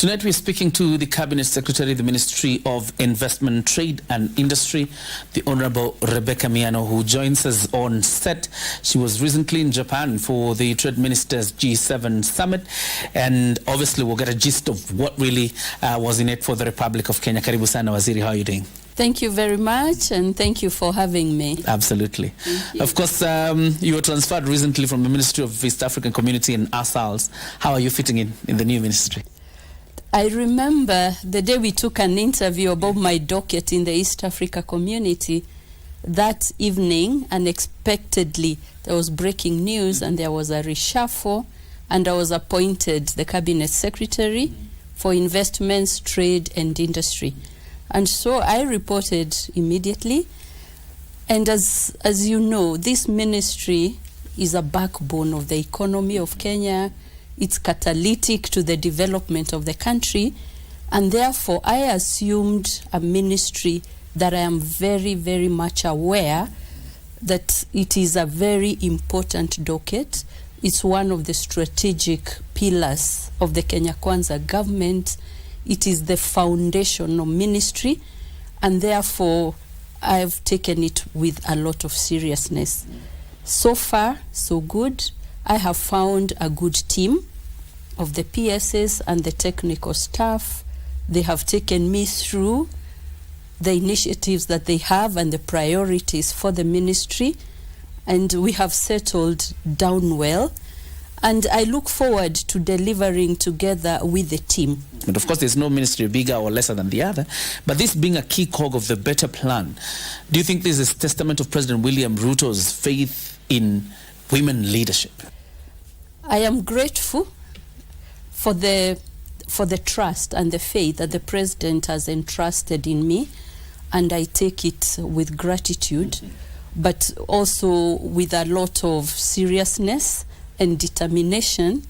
Tonight we're speaking to the Cabinet Secretary, the Ministry of Investment, Trade and Industry, the Honorable Rebecca Miano, who joins us on set. She was recently in Japan for the Trade Ministers G7 Summit, and obviously we'll get a gist of what really was in it for the Republic of Kenya. Karibu sana Waziri, how are you doing? Thank you very much, and thank you for having me. Absolutely. Of course, you were transferred recently from the Ministry of East African Community and ASALs. How are you fitting in the new ministry? I remember the day we took an interview about my docket in the East Africa community. That evening, unexpectedly, there was breaking news and there was a reshuffle, and I was appointed the Cabinet Secretary for Investments, Trade and Industry. And so I reported immediately. And as you know, this ministry is a backbone of the economy of Kenya. It's catalytic to the development of the country. And therefore, I assumed a ministry that I am very, very much aware that it is a very important docket. It's one of the strategic pillars of the Kenya Kwanza government. It is the foundational ministry, and therefore I've taken it with a lot of seriousness. So far, so good. I have found a good team of the PSs and the technical staff. They have taken me through the initiatives that they have and the priorities for the ministry, and we have settled down well. And I look forward to delivering together with the team. But of course, there's no ministry bigger or lesser than the other. But this being a key cog of the better plan, do you think this is a testament of President William Ruto's faith in women leadership? I am grateful for the trust and the faith that the President has entrusted in me, and I take it with gratitude, but also with a lot of seriousness and determination,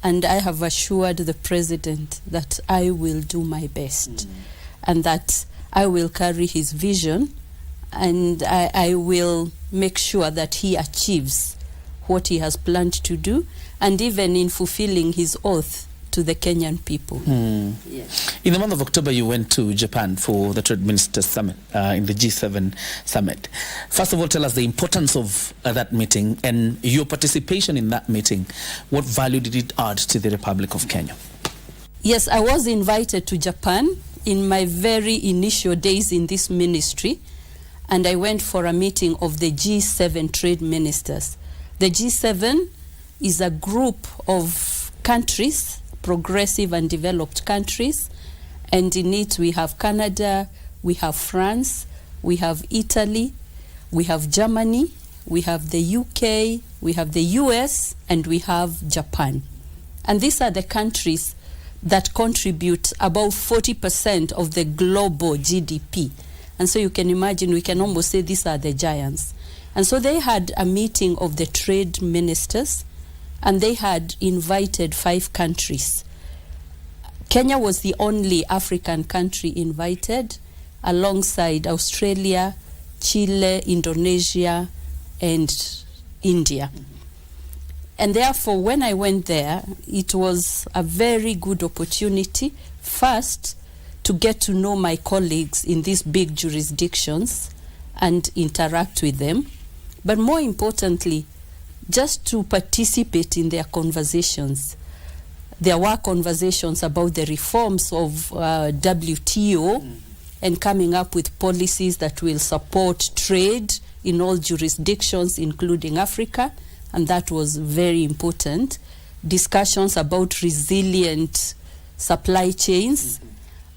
and I have assured the President that I will do my best and that I will carry his vision, and I will make sure that he achieves what he has planned to do, and even in fulfilling his oath to the Kenyan people. Yes. In the month of October, you went to Japan for the Trade Ministers Summit, in the G7 Summit. First of all, tell us the importance of that meeting and your participation in that meeting. What value did it add to the Republic of Kenya? Yes, I was invited to Japan in my very initial days in this ministry, and I went for a meeting of the G7 Trade Ministers. The G7 is a group of countries, progressive and developed countries, and in it we have Canada, we have France, we have Italy, we have Germany, we have the UK, we have the US, and we have Japan. And these are the countries that contribute about 40% of the global GDP. And so you can imagine, we can almost say these are the giants. And so they had a meeting of the trade ministers, and they had invited 5 countries. Kenya was the only African country invited, alongside Australia, Chile, Indonesia, and India. And therefore, when I went there, it was a very good opportunity, first, to get to know my colleagues in these big jurisdictions and interact with them, but more importantly, just to participate in their conversations. There were conversations about the reforms of WTO and coming up with policies that will support trade in all jurisdictions, including Africa, and that was very important. Discussions about resilient supply chains,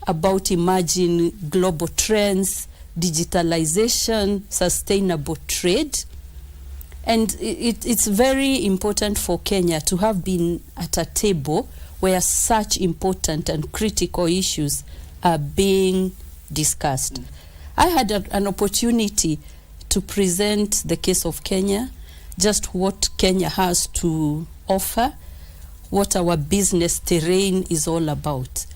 about emerging global trends, digitalization, sustainable trade. And it's very important for Kenya to have been at a table where such important and critical issues are being discussed. I had an opportunity to present the case of Kenya, just what Kenya has to offer, what our business terrain is all about.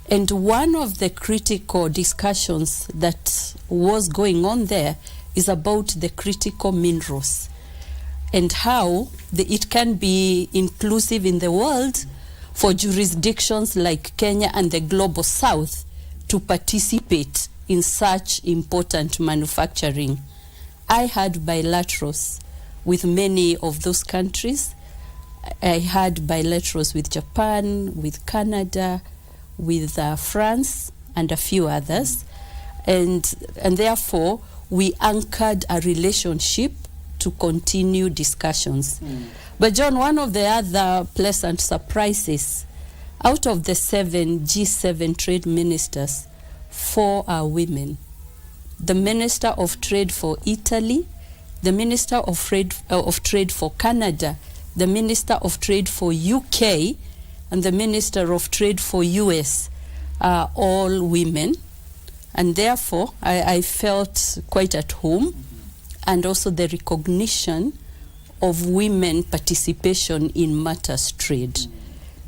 And one of the critical discussions that was going on there is about the critical minerals and how it can be inclusive in the world for jurisdictions like Kenya and the Global South to participate in such important manufacturing. I had bilaterals with many of those countries. I had bilaterals with Japan, with Canada, with France, and a few others. And therefore, we anchored a relationship to continue discussions. But John, one of the other pleasant surprises, out of the 7 G7 trade ministers, 4 are women. The Minister of Trade for Italy, the Minister of Trade for Canada, the Minister of Trade for UK, and the Minister of Trade for US are all women. And therefore, I felt quite at home, and also the recognition of women participation in matters trade.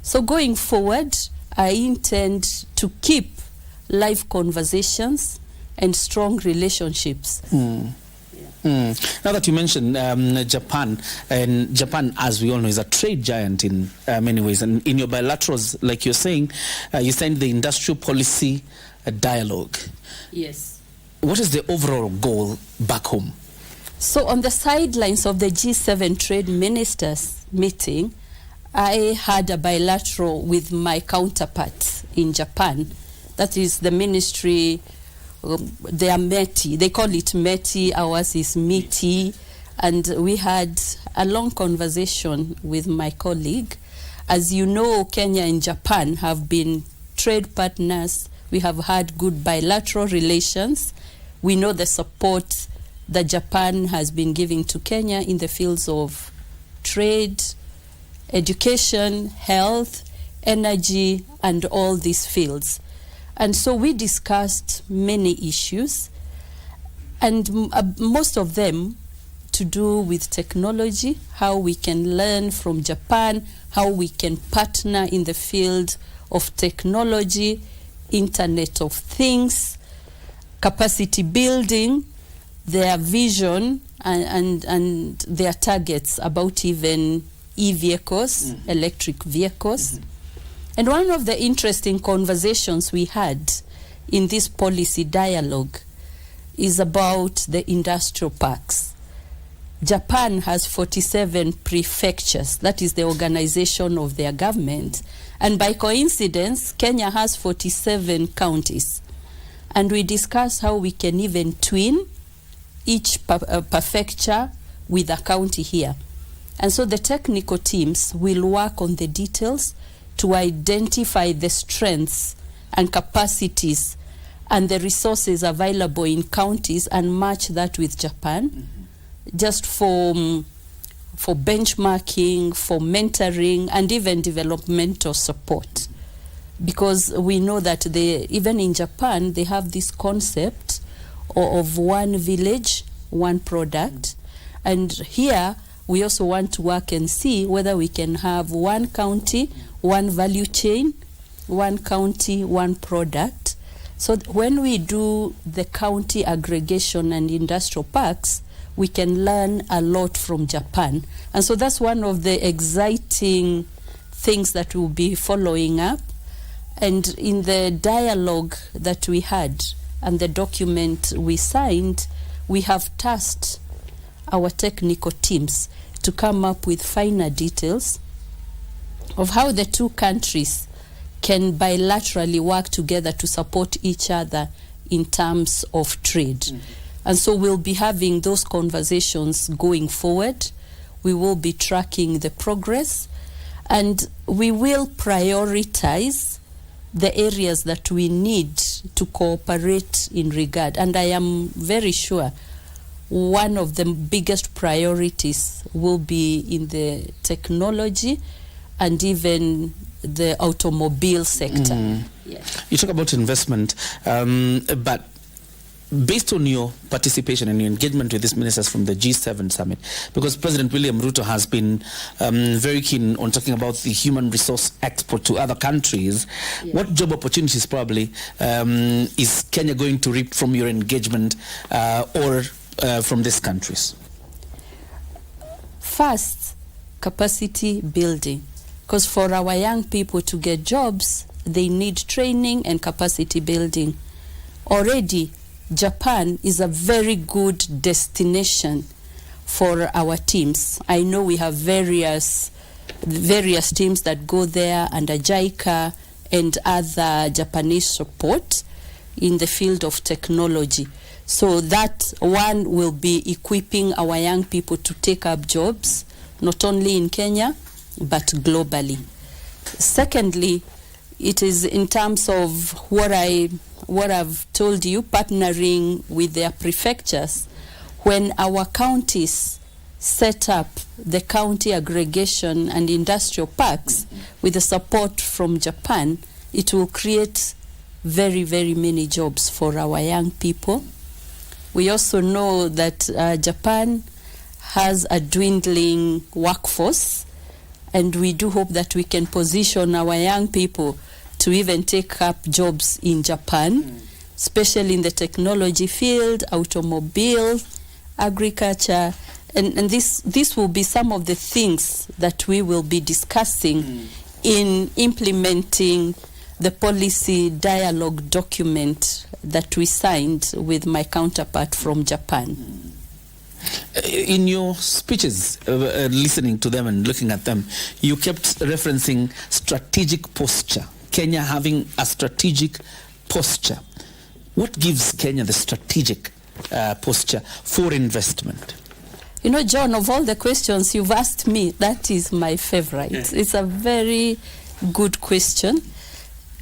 So going forward, I intend to keep live conversations and strong relationships. Now that you mentioned Japan, and Japan, as we all know, is a trade giant in many ways. And in your bilaterals, like you're saying, you signed the industrial policy dialogue. Yes. What is the overall goal back home? So on the sidelines of the G7 trade ministers meeting, I had a bilateral with my counterparts in Japan. That is the ministry. They are METI. They call it METI. Ours is MITI. And we had a long conversation with my colleague. As you know, Kenya and Japan have been trade partners. We have had good bilateral relations. We know the support that Japan has been giving to Kenya in the fields of trade, education, health, energy, and all these fields. And so we discussed many issues, and most of them to do with technology, how we can learn from Japan, how we can partner in the field of technology, Internet of Things, capacity building, their vision and their targets about even e-vehicles, electric vehicles. And one of the interesting conversations we had in this policy dialogue is about the industrial parks. Japan has 47 prefectures. That is the organization of their government. And by coincidence, Kenya has 47 counties. And we discussed how we can even twin each prefecture with a county here. And so the technical teams will work on the details to identify the strengths and capacities and the resources available in counties and match that with Japan, just for benchmarking, for mentoring, and even developmental support. Because we know that even in Japan, they have this concept of one village, one product. And here, we also want to work and see whether we can have one county, one value chain, one county, one product. So when we do the county aggregation and industrial parks, we can learn a lot from Japan. And so that's one of the exciting things that we'll be following up. And in the dialogue that we had and the document we signed, we have tasked our technical teams to come up with finer details of how the two countries can bilaterally work together to support each other in terms of trade. And so we'll be having those conversations going forward. We will be tracking the progress, and we will prioritize the areas that we need to cooperate in regard. And I am very sure one of the biggest priorities will be in the technology and even the automobile sector. Yes. You talk about investment, but based on your participation and your engagement with these ministers from the G7 summit, because President William Ruto has been very keen on talking about the human resource export to other countries, what job opportunities probably is Kenya going to reap from your engagement or from these countries? First, capacity building. Because for our young people to get jobs, they need training and capacity building. Already, Japan is a very good destination for our teams. I know we have various teams that go there under JICA and other Japanese support in the field of technology. So that one will be equipping our young people to take up jobs, not only in Kenya, but globally. Secondly, it is in terms of what I've told you, partnering with their prefectures. When our counties set up the county aggregation and industrial parks with the support from Japan, it will create very, very many jobs for our young people. We also know that Japan has a dwindling workforce, and we do hope that we can position our young people to even take up jobs in Japan, especially in the technology field, automobile, agriculture, and this will be some of the things that we will be discussing in implementing the policy dialogue document that we signed with my counterpart from Japan. In your speeches, listening to them and looking at them, you kept referencing strategic posture, Kenya having a strategic posture. What gives Kenya the strategic posture for investment? You know, John, of all the questions you've asked me, that is my favorite. It's a very good question,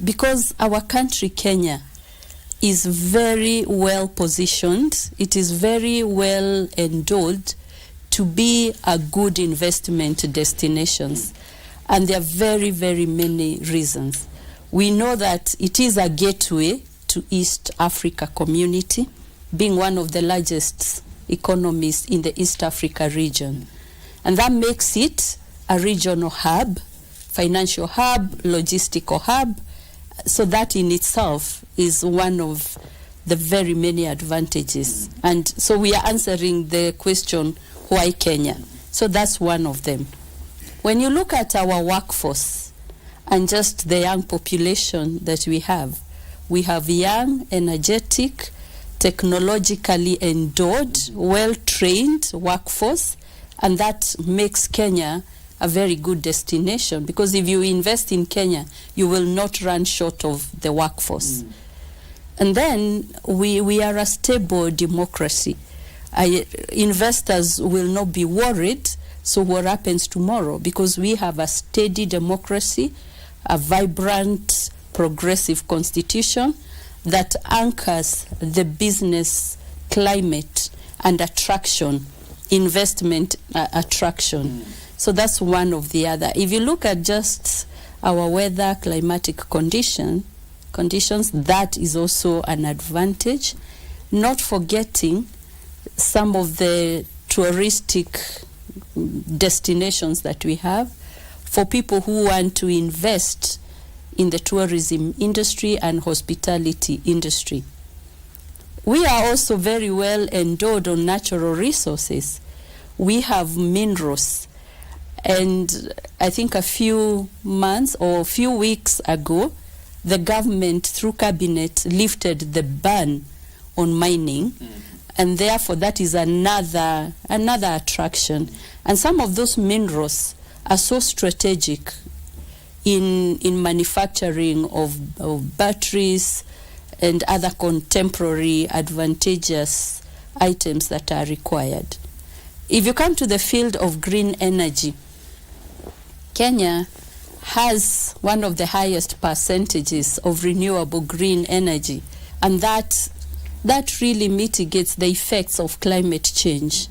because our country, Kenya, is very well positioned. It is very well endowed to be a good investment destinations. And there are very, very many reasons. We know that it is a gateway to East Africa community, being one of the largest economies in the East Africa region. And that makes it a regional hub, financial hub, logistical hub. So that in itself is one of the very many advantages. And so we are answering the question, why Kenya? So that's one of them. When you look at our workforce and just the young population that we have young, energetic, technologically endowed, well-trained workforce, and that makes Kenya a very good destination, because if you invest in Kenya, you will not run short of the workforce. And then we are a stable democracy. Investors will not be worried, so what happens tomorrow? Because we have a steady democracy, a vibrant, progressive constitution that anchors the business climate and attraction, investment attraction. So that's one of the other. If you look at just our weather, climatic conditions, that is also an advantage. Not forgetting some of the touristic destinations that we have for people who want to invest in the tourism industry and hospitality industry. We are also very well endowed on natural resources. We have minerals. And I think a few months or a few weeks ago, the government, through cabinet, lifted the ban on mining. And therefore, that is another attraction. And some of those minerals are so strategic in manufacturing of batteries and other contemporary advantageous items that are required. If you come to the field of green energy, Kenya has one of the highest percentages of renewable green energy, and that really mitigates the effects of climate change.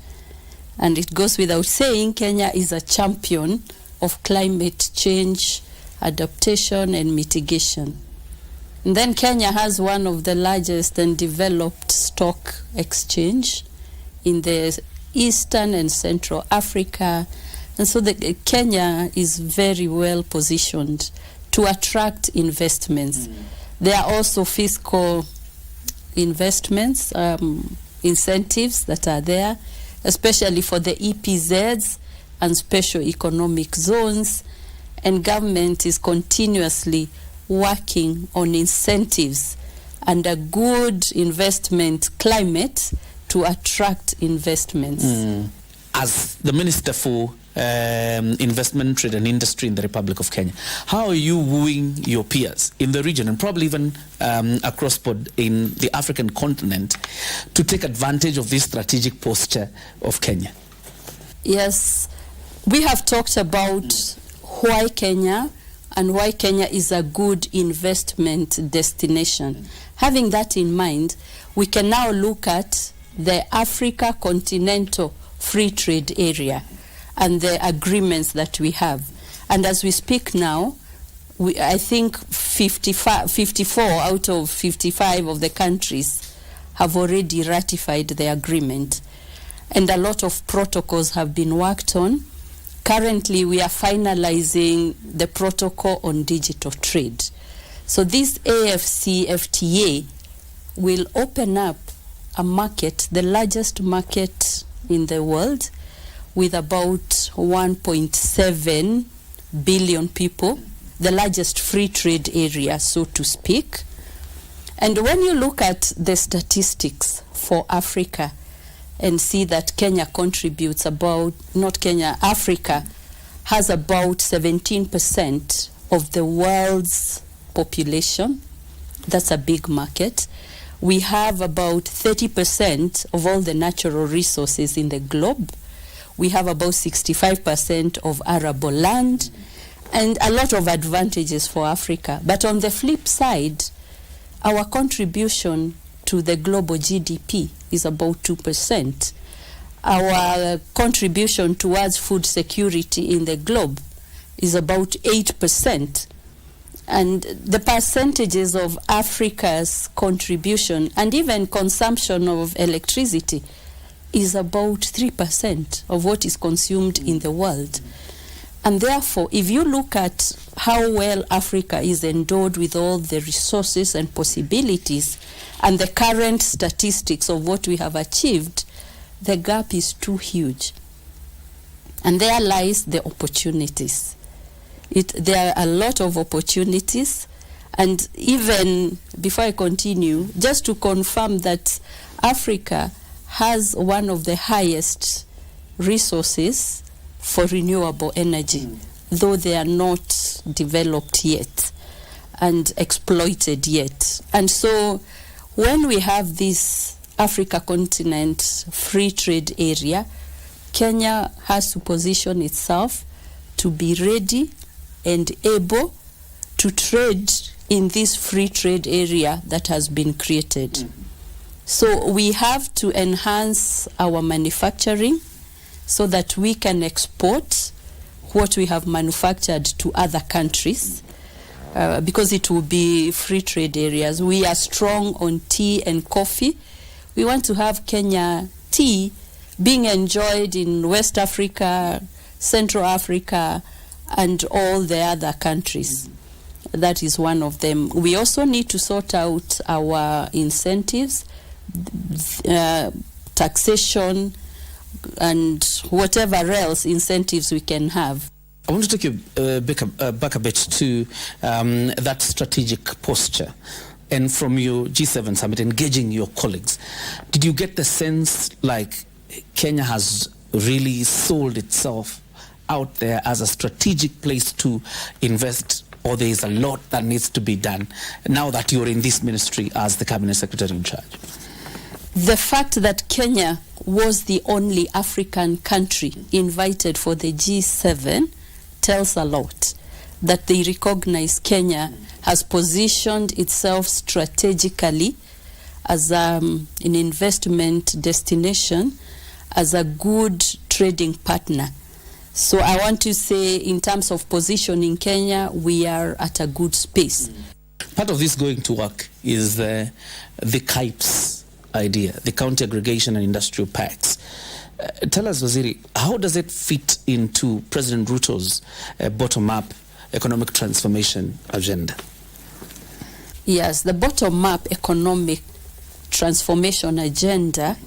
And it goes without saying, Kenya is a champion of climate change adaptation and mitigation. And then Kenya has one of the largest and developed stock exchange in the Eastern and Central Africa. And so Kenya is very well positioned to attract investments. There are also fiscal investments, incentives that are there, especially for the EPZs and special economic zones. and government is continuously working on incentives and a good investment climate to attract investments. As the Minister for Investment, Trade and Industry in the Republic of Kenya, how are you wooing your peers in the region and probably even across board in the African continent to take advantage of this strategic posture of Kenya? Yes, we have talked about why Kenya and why Kenya is a good investment destination. Having that in mind, we can now look at the Africa Continental Free Trade Area and the agreements that we have. And as we speak now, I think 54 out of 55 of the countries have already ratified the agreement. And a lot of protocols have been worked on. Currently, we are finalizing the protocol on digital trade. So this AFCFTA will open up a market, the largest market in the world, with about 1.7 billion people, the largest free trade area, so to speak. And when you look at the statistics for Africa and see that Kenya contributes about, not Kenya, Africa has about 17% of the world's population. That's a big market. We have about 30% of all the natural resources in the globe. We have about 65% of arable land and a lot of advantages for Africa. But on the flip side, our contribution to the global GDP is about 2%. Our contribution towards food security in the globe is about 8%. And the percentages of Africa's contribution and even consumption of electricity is about 3% of what is consumed in the world. And therefore, if you look at how well Africa is endowed with all the resources and possibilities and the current statistics of what we have achieved, the gap is too huge. And there lies the opportunities. There are a lot of opportunities. And even before I continue, just to confirm that Africa has one of the highest resources for renewable energy, though they are not developed yet and exploited yet. And so when we have this Africa continent free trade area, Kenya has to position itself to be ready and able to trade in this free trade area that has been created. So we have to enhance our manufacturing so that we can export what we have manufactured to other countries, because it will be free trade areas. We are strong on tea and coffee. We want to have Kenya tea being enjoyed in West Africa, Central Africa, and all the other countries. That is one of them. We also need to sort out our incentives, taxation, and whatever else incentives we can have. I want to take you back a bit to that strategic posture. And from your G7 summit, engaging your colleagues, did you get the sense like Kenya has really sold itself out there as a strategic place to invest, or there is a lot that needs to be done now that you're in this ministry as the Cabinet Secretary in charge? The fact that Kenya was the only African country invited for the G7 tells a lot, that they recognize Kenya has positioned itself strategically as an investment destination, as a good trading partner. So I want to say, in terms of positioning Kenya, we are at a good space. Part of this going to work is the KIPES idea, the County Aggregation and Industrial Pacts. Tell us, Waziri, how does it fit into President Ruto's bottom-up economic transformation agenda? Yes, the bottom-up economic transformation agenda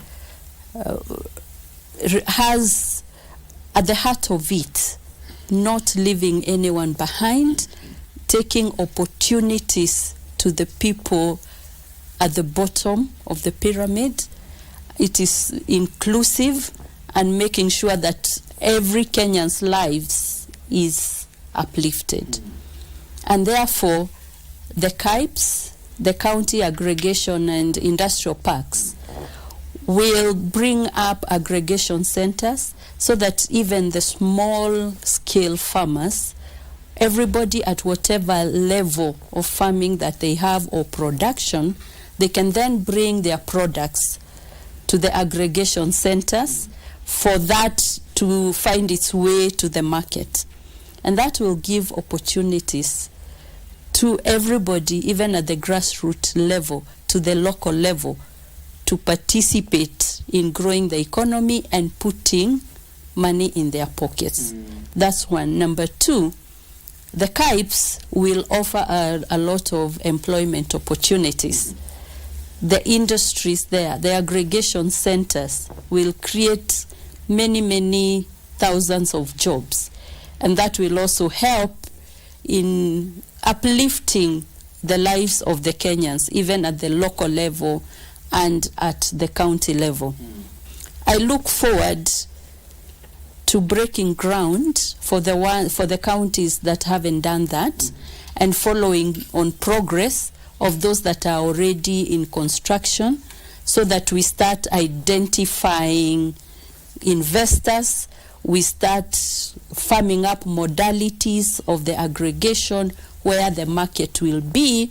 has at the heart of it not leaving anyone behind, taking opportunities to the people at the bottom of the pyramid. It is inclusive and making sure that every Kenyan's lives is uplifted. And therefore, the KIPES, the County Aggregation and Industrial Parks, will bring up aggregation centers so that even the small-scale farmers, everybody at whatever level of farming that they have or production, they can then bring their products to the aggregation centers for that to find its way to the market. And that will give opportunities to everybody, even at the grassroots level, to the local level, to participate in growing the economy and putting money in their pockets. That's one. Number two, the KIPES will offer a lot of employment opportunities. The industries there, the aggregation centers, will create many, many thousands of jobs. And that will also help in uplifting the lives of the Kenyans, even at the local level and at the county level. I look forward to breaking ground for the counties that haven't done that, and following on progress of those that are already in construction, so that we start identifying investors, we start farming up modalities of the aggregation, where the market will be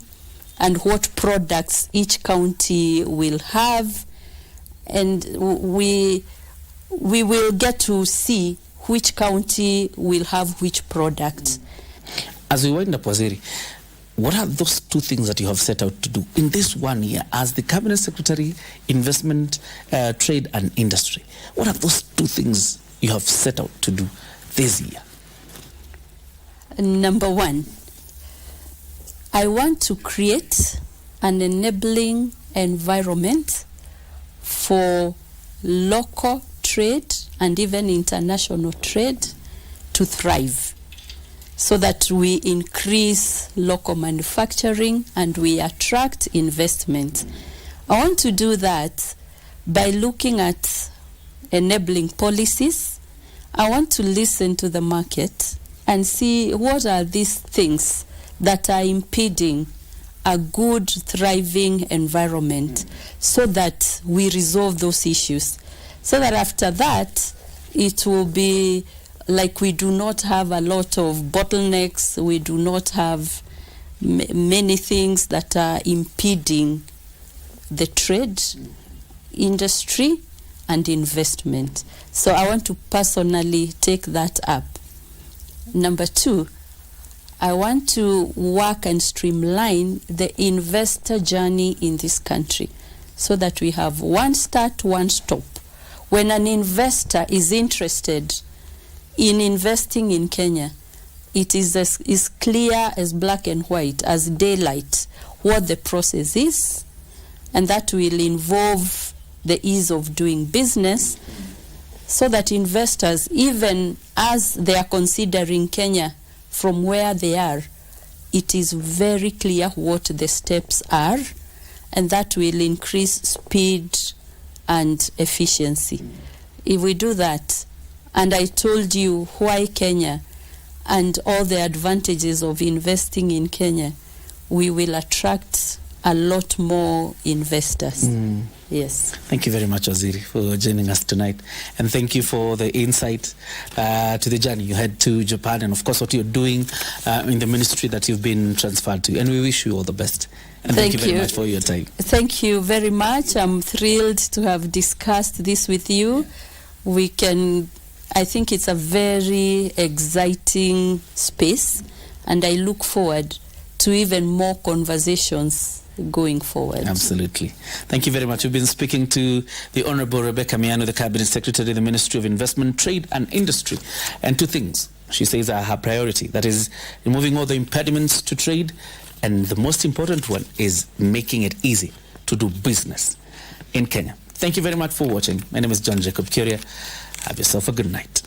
and what products each county will have, and we will get to see which county will have which product. As we wind up, Waziri, what are those two things that you have set out to do in this 1 year as the Cabinet Secretary, Investment, Trade and Industry? What are those two things you have set out to do this year? Number one, I want to create an enabling environment for local trade and even international trade to thrive, so that we increase local manufacturing and we attract investment. I want to do that by looking at enabling policies. I want to listen to the market and see what are these things that are impeding a good, thriving environment, so that we resolve those issues. So that after that, it will be like we do not have a lot of bottlenecks, we do not have many things that are impeding the trade, industry, and investment. So I want to personally take that up. Number two, I want to work and streamline the investor journey in this country, so that we have one start, one stop. When an investor is interested in investing in Kenya, it is as clear as black and white, as daylight, what the process is, and that will involve the ease of doing business, so that investors, even as they are considering Kenya from where they are, it is very clear what the steps are, and that will increase speed and efficiency. If we do that, and I told you why Kenya and all the advantages of investing in Kenya, we will attract a lot more investors. Yes. Thank you very much, Waziri, for joining us tonight. And thank you for the insight to the journey you had to Japan, and of course what you're doing in the ministry that you've been transferred to. And we wish you all the best. And thank you very much for your time. Thank you very much. I'm thrilled to have discussed this with you. I think it's a very exciting space, and I look forward to even more conversations going forward. Absolutely. Thank you very much. We've been speaking to the Honorable Rebecca Miano, the Cabinet Secretary of the Ministry of Investment, Trade and Industry. And two things she says are her priority. That is removing all the impediments to trade, and the most important one is making it easy to do business in Kenya. Thank you very much for watching. My name is John Jacob Kioria. Have yourself a good night.